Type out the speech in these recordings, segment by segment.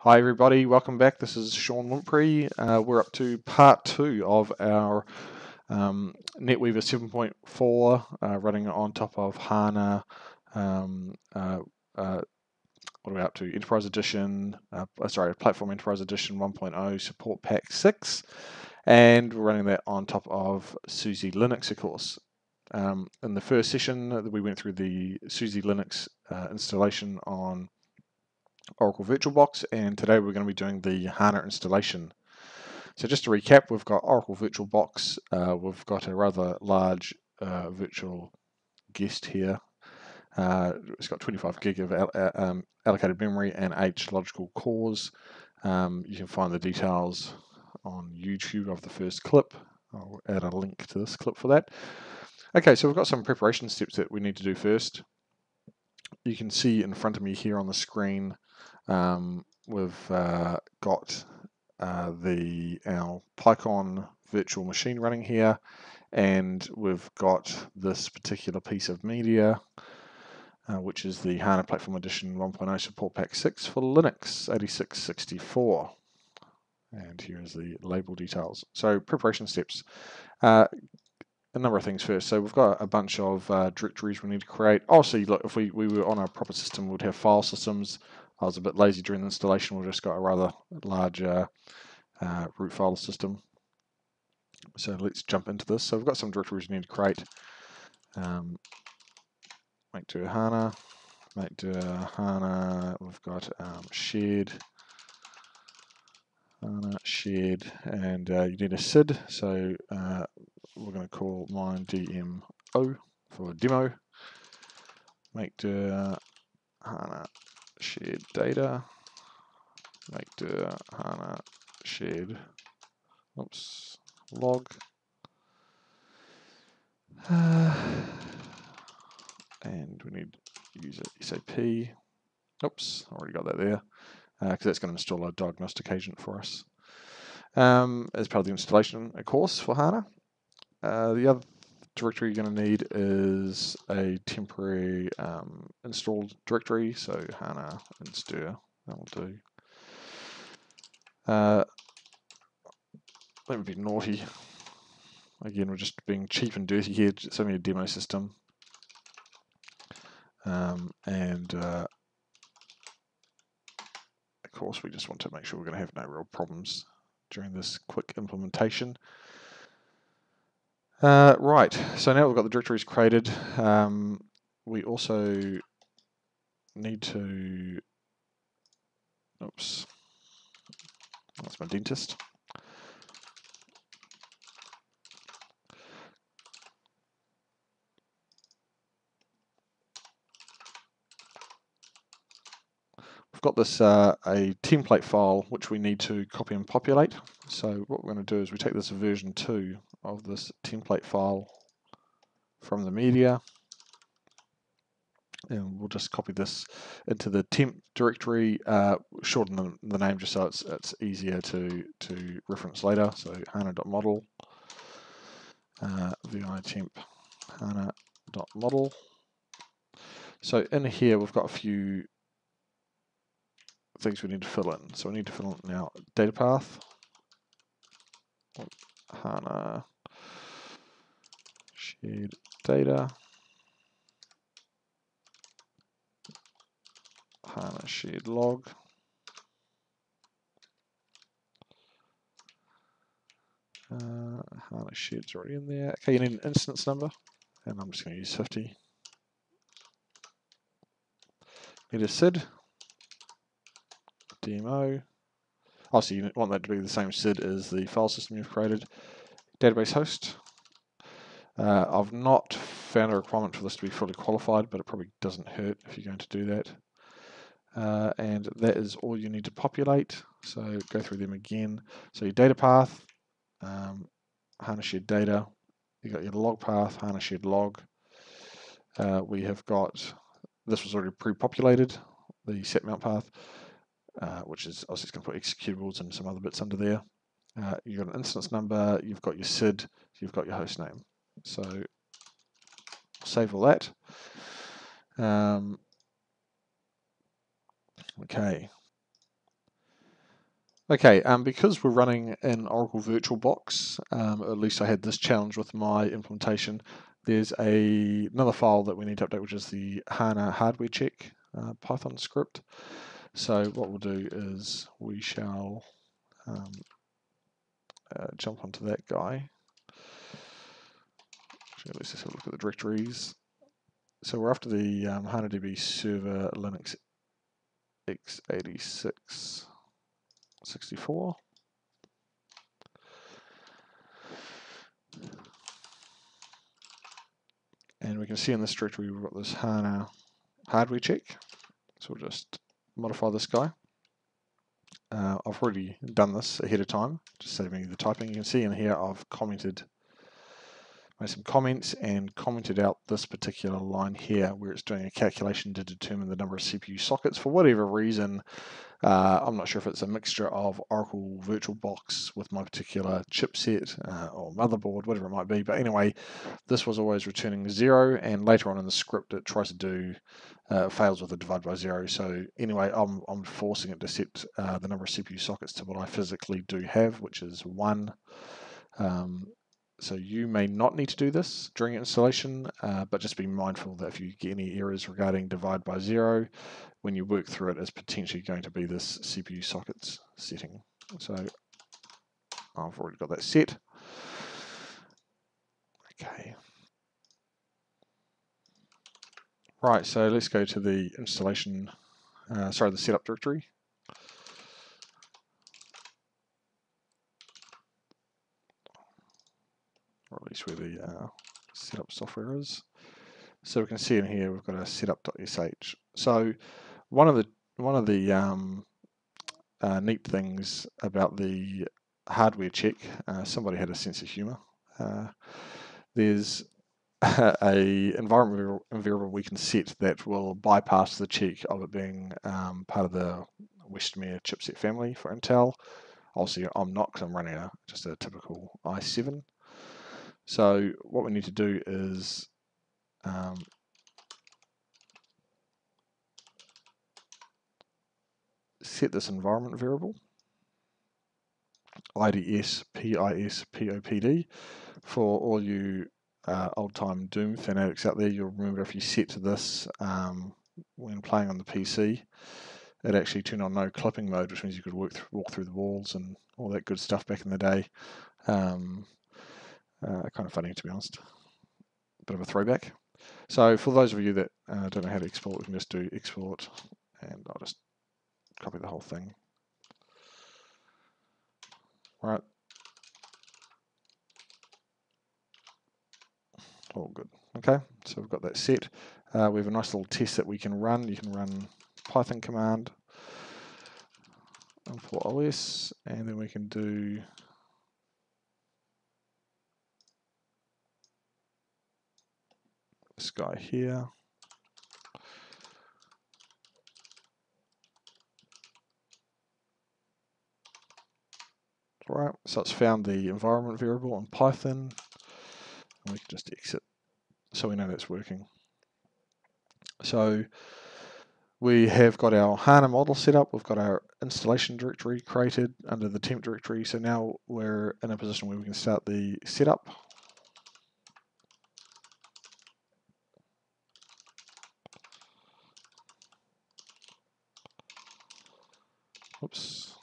Hi everybody, welcome back. This is Sean Wimpry. We're up to part 2 of our NetWeaver 7.4 running on top of HANA. What are we up to? Enterprise Edition, Platform Enterprise Edition 1.0 Support Pack 6, and we're running that on top of SUSE Linux, of course. In the first session, we went through the SUSE Linux installation on Oracle VirtualBox, and today we're going to be doing the HANA installation. So just to recap, we've got Oracle VirtualBox, we've got a rather large virtual guest here. It's got 25 gig of allocated memory and 8 logical cores. You can find the details on YouTube of the first clip. I'll add a link to this clip for that. Okay, so we've got some preparation steps that we need to do first. You can see in front of me here on the screen, we've got our PyCon virtual machine running here, and we've got this particular piece of media, which is the HANA Platform Edition 1.0 Support Pack 6 for Linux 8664. And here's the label details. So preparation steps. A number of things first. So we've got a bunch of directories we need to create. Also, look, if we were on a proper system, we'd have file systems. I was a bit lazy during the installation. We've just got a rather large root file system. So let's jump into this. So we've got some directories we need to create. Make do HANA. Make do HANA. We've got shared. HANA shared, and you need a SID. So we're going to call mine DMO for demo. Make do HANA shared data. Make do HANA shared log. And we need user SAP. Oops, already got that there. Because that's going to install a diagnostic agent for us. As part of the installation, of course, for HANA. The other directory you're going to need is a temporary installed directory, so HANA install, that'll do. Let me be naughty. Again, we're just being cheap and dirty here. It's only a demo system. Of course, we just want to make sure we're going to have no real problems during this quick implementation. Right, so now we've got the directories created. We also need to, oops, that's my dentist. We've got this a template file which we need to copy and populate. So what we're going to do is we take this version 2 of this template file from the media, and we'll just copy this into the temp directory, shorten the name just so it's easier to reference later. So hana.model, vi temp hana.model. So in here we've got a few things we need to fill in. So we need to fill in now data path, HANA shared data, HANA shared log, HANA shared's already in there. Okay, you need an instance number, and I'm just going to use 50. Need a SID, DMO. Oh, so you want that to be the same SID as the file system you've created. Database host. I've not found a requirement for this to be fully qualified, but it probably doesn't hurt if you're going to do that. And that is all you need to populate. So go through them again. So your data path, HANA shared data. You got your log path, HANA shared log. We have got, this was already pre-populated, the set mount path, which is obviously going to put executables and some other bits under there. You've got an instance number, you've got your SID, you've got your host name. So save all that. Okay. Okay, because we're running in Oracle VirtualBox, at least I had this challenge with my implementation. There's another file that we need to update, which is the HANA hardware check Python script. So what we'll do is we shall jump onto that guy. Actually, let's just have a look at the directories. So we're after the HANA DB server Linux x86 64. And we can see in this directory we've got this HANA hardware check. So we'll just modify this guy. I've already done this ahead of time, just saving the typing. You can see in here I've made some comments and commented out this particular line here where it's doing a calculation to determine the number of CPU sockets. For whatever reason, I'm not sure if it's a mixture of Oracle VirtualBox with my particular chipset or motherboard, whatever it might be. But anyway, this was always returning 0, and later on in the script it tries to do fails with a divide by 0. So anyway, I'm forcing it to set the number of CPU sockets to what I physically do have, which is 1. So you may not need to do this during installation, but just be mindful that if you get any errors regarding divide by 0, when you work through it, it's potentially going to be this CPU sockets setting. So I've already got that set. Okay. Right, so let's go to the installation, the setup directory. Or at least where the setup software is. So we can see in here we've got a setup.sh. So one of the neat things about the hardware check, somebody had a sense of humor. There's a environment variable we can set that will bypass the check of it being part of the Westmere chipset family for Intel. Obviously, I'm not, because I'm running just a typical i7. So what we need to do is set this environment variable, IDS PIS POPD. For all you old-time Doom fanatics out there, you'll remember if you set this when playing on the PC, it actually turned on no clipping mode, which means you could walk through the walls and all that good stuff back in the day. Kind of funny, to be honest. Bit of a throwback. So for those of you that don't know how to export, we can just do export, and I'll just copy the whole thing. Right. All good. Okay, so we've got that set. We have a nice little test that we can run. You can run Python command for OS, and then we can do this guy here. Right, so it's found the environment variable in Python, and we can just exit so we know that's working. So we have got our HANA model set up, we've got our installation directory created under the temp directory, so now we're in a position where we can start the setup. Oops.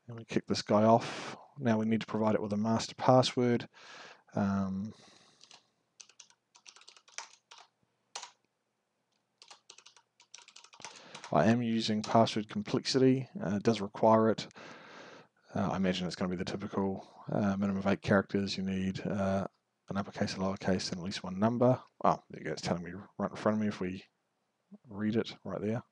And we kick this guy off. Now we need to provide it with a master password. I am using password complexity. It does require it. I imagine it's going to be the typical minimum of 8 characters. You need an uppercase, a lowercase, and at least one number. Oh, there you go. It's telling me right in front of me if we read it right there.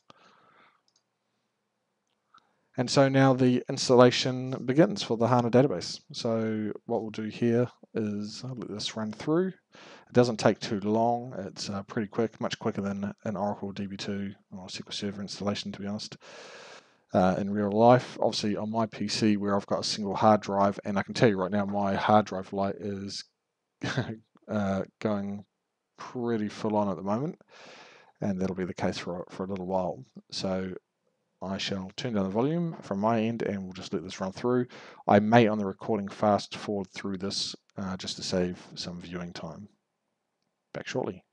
And so now the installation begins for the HANA database. So what we'll do here is I'll let this run through. It doesn't take too long. It's pretty quick, much quicker than an Oracle DB2 or SQL Server installation, to be honest. In real life, obviously on my PC where I've got a single hard drive, and I can tell you right now my hard drive light is going pretty full on at the moment, and that'll be the case for a little while. So I shall turn down the volume from my end and we'll just let this run through. I may on the recording fast forward through this just to save some viewing time. Back shortly.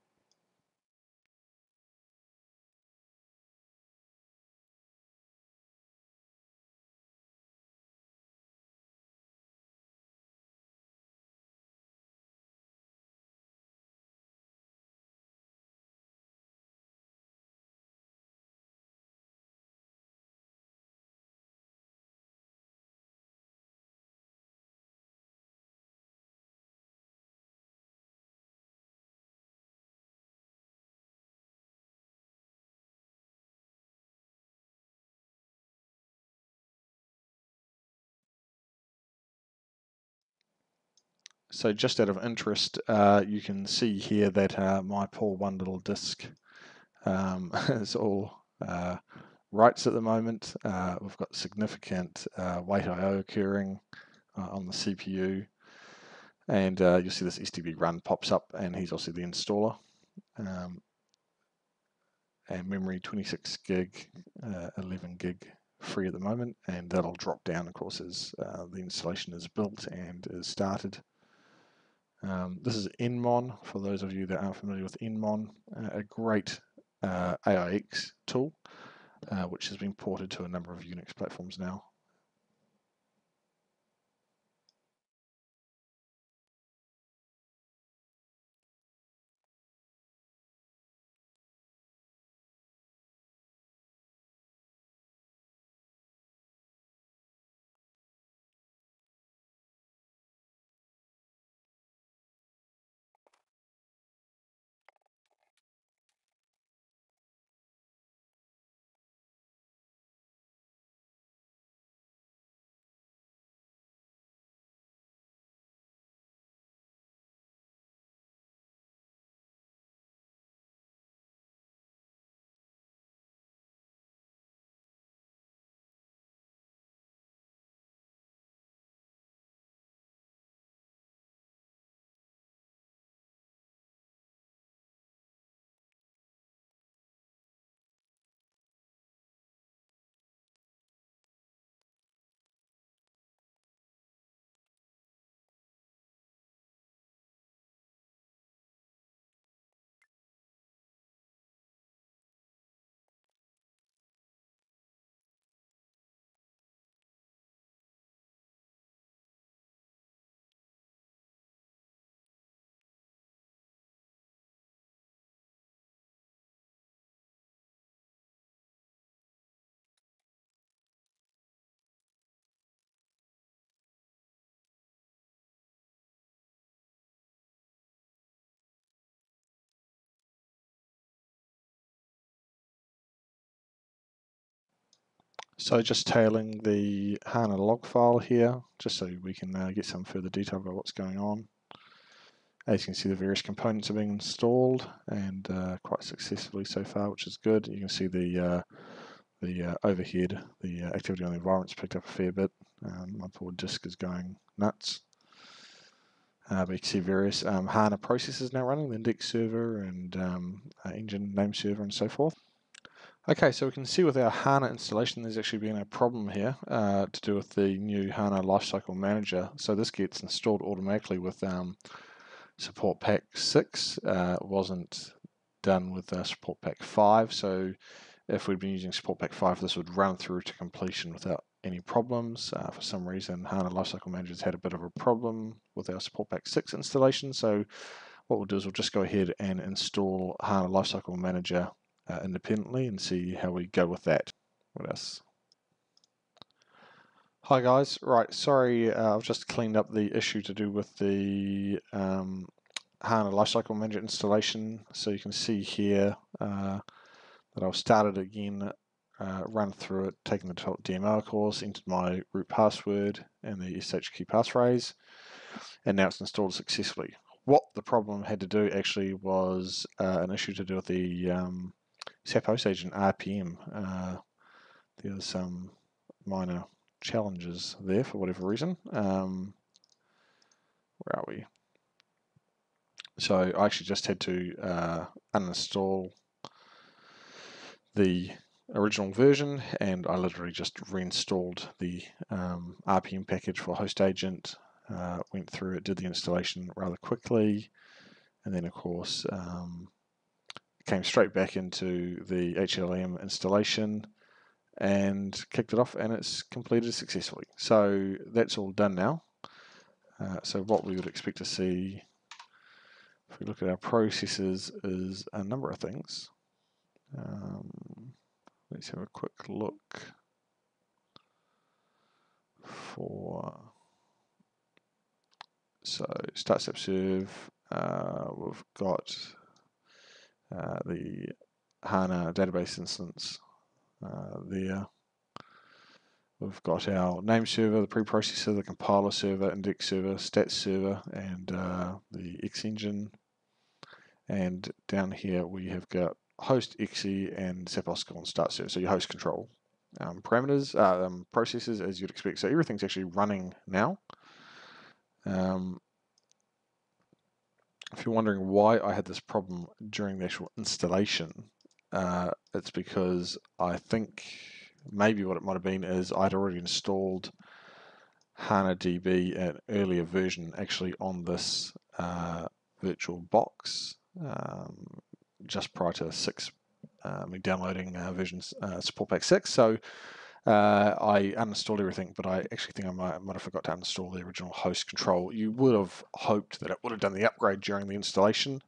So just out of interest, you can see here that my poor one little disk is all writes at the moment. We've got significant wait I/O occurring on the CPU, and you'll see this SDB run pops up, and he's also the installer. And memory 26 gig, 11 gig free at the moment, and that'll drop down, of course, as the installation is built and is started. This is Nmon, for those of you that aren't familiar with Nmon, a great AIX tool, which has been ported to a number of Unix platforms now. So just tailing the HANA log file here, just so we can get some further detail about what's going on. As you can see, the various components are being installed, and quite successfully so far, which is good. You can see the overhead, the activity on the environment's picked up a fair bit. My poor disk is going nuts. But you can see various HANA processes now running, the index server and engine name server and so forth. Okay, so we can see with our HANA installation there's actually been a problem here to do with the new HANA Lifecycle Manager. So this gets installed automatically with Support Pack 6. It wasn't done with Support Pack 5, so if we'd been using Support Pack 5 this would run through to completion without any problems. For some reason HANA Lifecycle Manager's had a bit of a problem with our Support Pack 6 installation, so what we'll do is we'll just go ahead and install HANA Lifecycle Manager independently and see how we go with that. What else? Hi guys, right, sorry, I've just cleaned up the issue to do with the HANA Lifecycle Manager installation. So you can see here that I've started again, run through it, taken the default DMO course, entered my root password and the SH key passphrase, and now it's installed successfully. What the problem had to do actually was an issue to do with the SAP host agent RPM. There's some minor challenges there for whatever reason. Where are we? So I actually just had to uninstall the original version, and I literally just reinstalled the RPM package for host agent, went through it, did the installation rather quickly, and then of course came straight back into the HLM installation and kicked it off, and it's completed successfully. So that's all done now. So what we would expect to see if we look at our processes is a number of things. Let's have a quick look for, so start step serve, we've got the HANA database instance there. We've got our name server, the preprocessor, the compiler server, index server, stats server, and the X engine. And down here we have got host, exe, and SAP and start server. So your host control parameters, processes as you'd expect. So everything's actually running now. If you're wondering why I had this problem during the actual installation, it's because I think maybe what it might have been is I'd already installed HANA DB, an earlier version, actually on this VirtualBox just prior to me downloading versions support pack 6. So I uninstalled everything, but I actually think I might have forgot to uninstall the original host control. You would have hoped that it would have done the upgrade during the installation,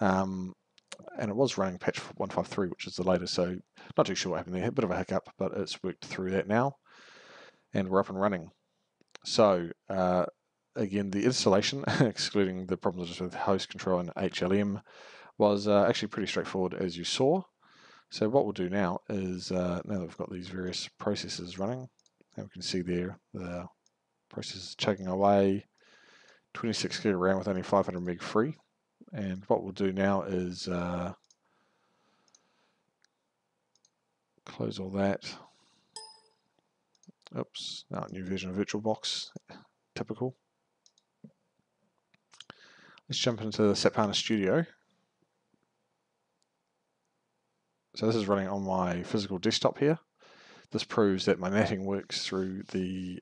and it was running patch 153, which is the latest, so not too sure what happened there. A bit of a hiccup, but it's worked through that now, and we're up and running. So again, the installation, excluding the problems with host control and HLM, was actually pretty straightforward, as you saw. So what we'll do now is, now that we've got these various processes running, and we can see there the process chugging away, 26 gig RAM with only 500 meg free. And what we'll do now is close all that. Oops, no, new version of VirtualBox, typical. Let's jump into the SAP HANA Studio. So this is running on my physical desktop here. This proves that my netting works through the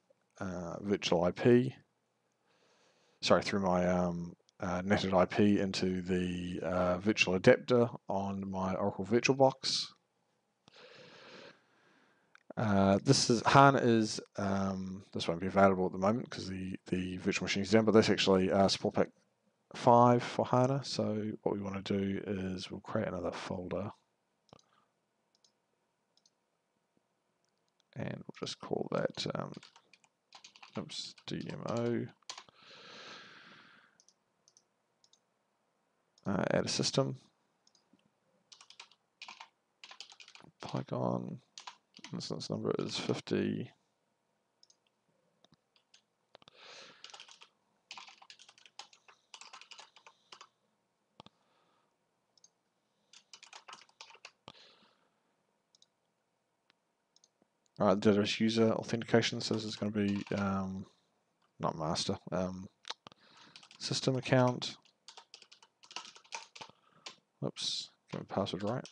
virtual IP, through my netted IP into the virtual adapter on my Oracle VirtualBox. This is HANA is this won't be available at the moment because the virtual machine is down, but that's actually support pack 5 for HANA. So what we want to do is we'll create another folder, and we'll just call that DMO. Add a system, Python, instance number is 50. Alright, the database user authentication, so this is going to be not master, system account. Oops, get my password right.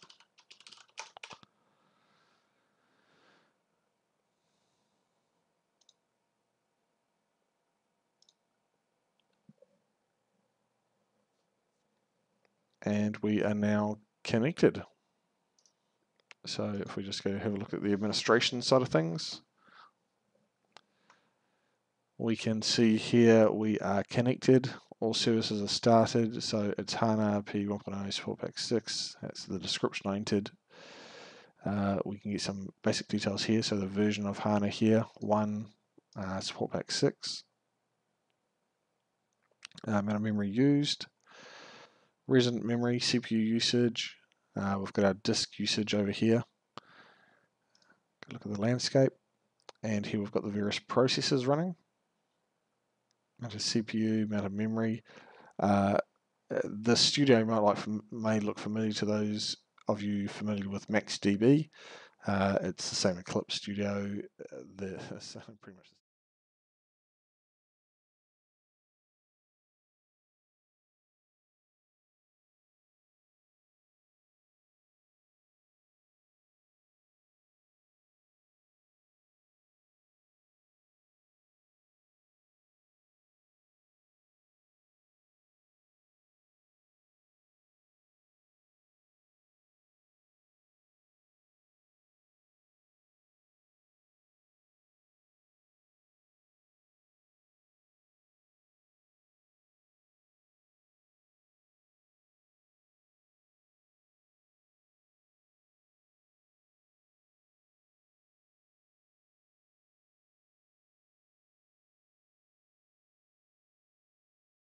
And we are now connected. So if we just go have a look at the administration side of things, we can see here we are connected. All services are started. So it's HANA PE 1.0 support pack 6. That's the description I entered. We can get some basic details here. So the version of HANA here, 1 support pack 6. Amount of memory used. Resident memory, CPU usage. We've got our disk usage over here. Look at the landscape, and here we've got the various processes running. Amount of CPU, amount of memory. The Studio may look familiar to those of you familiar with MaxDB. It's the same Eclipse Studio. Pretty much